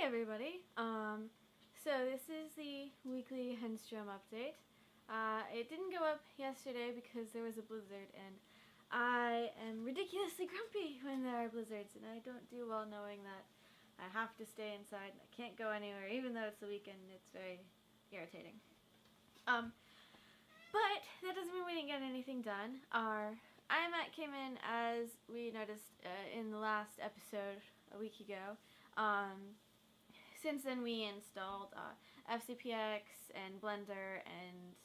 everybody. So this is the weekly Henstrom update. It didn't go up yesterday because there was a blizzard, and I am ridiculously grumpy when there are blizzards, and I don't do well knowing that I have to stay inside and I can't go anywhere, even though it's the weekend. It's very irritating. But that doesn't mean we didn't get anything done. Our iMac came in, as we noticed in the last episode a week ago. Since then we installed FCPX and Blender and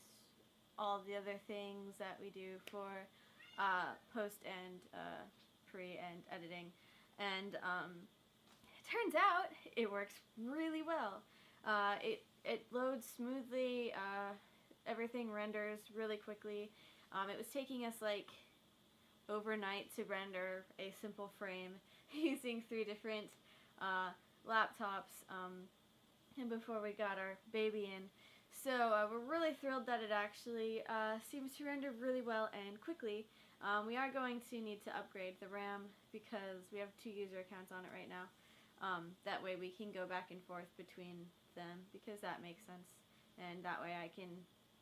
all the other things that we do for post and pre and editing, and it turns out it works really well. It loads smoothly, everything renders really quickly. It was taking us like overnight to render a simple frame using 3 different laptops and before we got our baby in. So we're really thrilled that it actually seems to render really well and quickly. We are going to need to upgrade the RAM because we have 2 user accounts on it right now. That way we can go back and forth between them, because that makes sense, and that way I can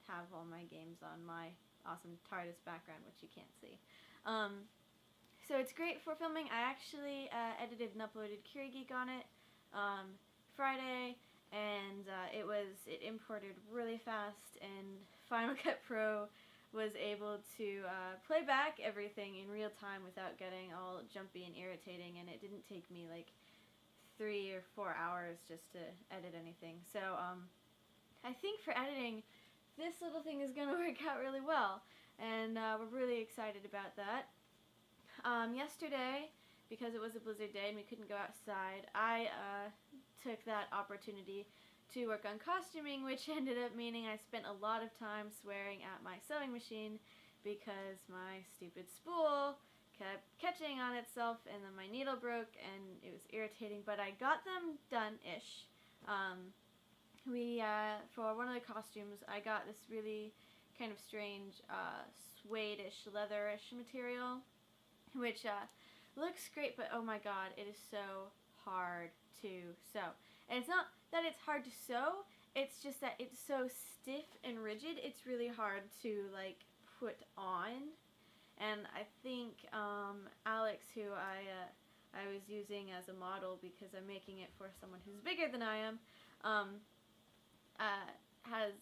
have all my games on my awesome TARDIS background, which you can't see. So it's great for filming. I actually edited and uploaded Curie Geek on it Friday, and it imported really fast, and Final Cut Pro was able to play back everything in real time without getting all jumpy and irritating, and it didn't take me like 3 or 4 hours just to edit anything. So I think for editing, this little thing is going to work out really well, and we're really excited about that. Yesterday, because it was a blizzard day and we couldn't go outside, I took that opportunity to work on costuming, which ended up meaning I spent a lot of time swearing at my sewing machine because my stupid spool kept catching on itself, and then my needle broke and it was irritating, but I got them done-ish. For one of the costumes, I got this really kind of strange suede-ish, leather-ish material, which looks great, but oh my god, it is so hard to sew. And it's not that it's hard to sew, it's just that it's so stiff and rigid, it's really hard to like put on. And I think Alex, who I was using as a model because I'm making it for someone who's bigger than I am, has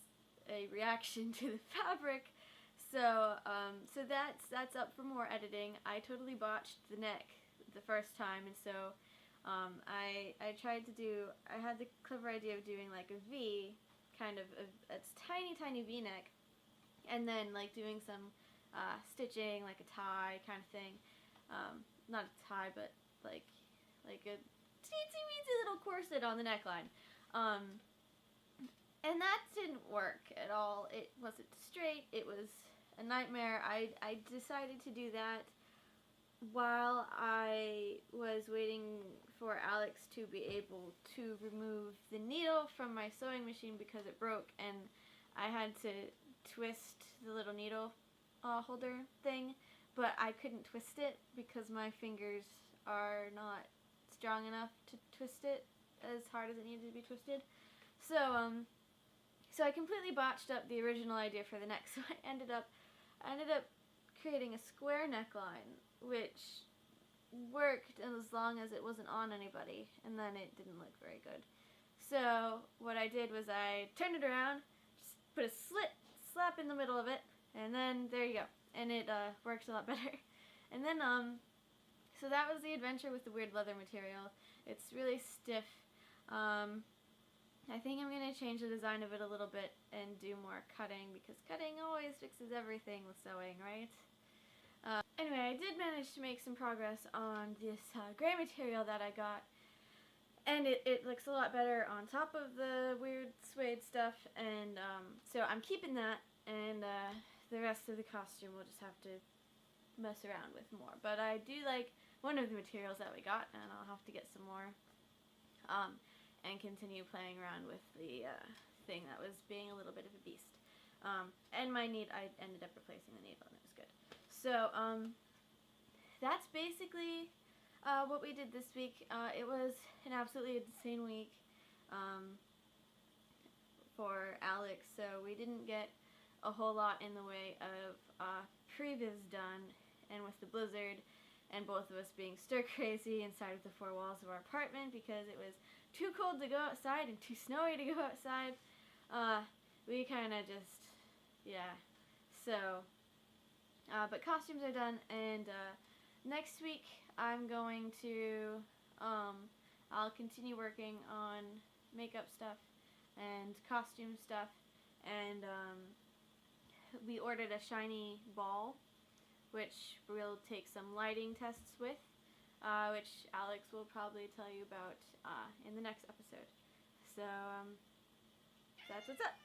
a reaction to the fabric. So so that's up for more editing. I totally botched the neck the first time, and so I tried to do, I had the clever idea of doing like a V, kind of a tiny V-neck, and then like doing some stitching, like a tie kind of thing. Not a tie, but like a teensy-weensy little corset on the neckline. And that didn't work at all. It wasn't straight. It was a nightmare. I decided to do that while I was waiting for Alex to be able to remove the needle from my sewing machine because it broke, and I had to twist the little needle holder thing, but I couldn't twist it because my fingers are not strong enough to twist it as hard as it needed to be twisted. So I completely botched up the original idea for the neck. So I ended up creating a square neckline, which worked as long as it wasn't on anybody, and then it didn't look very good. So what I did was I turned it around, just put a slap in the middle of it, and then there you go. And it works a lot better. And then so that was the adventure with the weird leather material. It's really stiff. I think I'm going to change the design of it a little bit and do more cutting, because cutting always fixes everything with sewing, right? Anyway, I did manage to make some progress on this gray material that I got, and it looks a lot better on top of the weird suede stuff, and so I'm keeping that, and the rest of the costume we'll just have to mess around with more. But I do like one of the materials that we got, and I'll have to get some more and continue playing around with the thing that was being a little bit of a beast. And I ended up replacing the needle, and it was good. So that's basically what we did this week. It was an absolutely insane week. for Alex, so we didn't get a whole lot in the way of previs done, and with the blizzard and both of us being stir crazy inside of the four walls of our apartment because it was too cold to go outside and too snowy to go outside, we kind of just, yeah, so, but costumes are done, and next week I'm going to, I'll continue working on makeup stuff and costume stuff, and we ordered a shiny ball, which we'll take some lighting tests with, which Alex will probably tell you about in the next episode. So, that's what's up.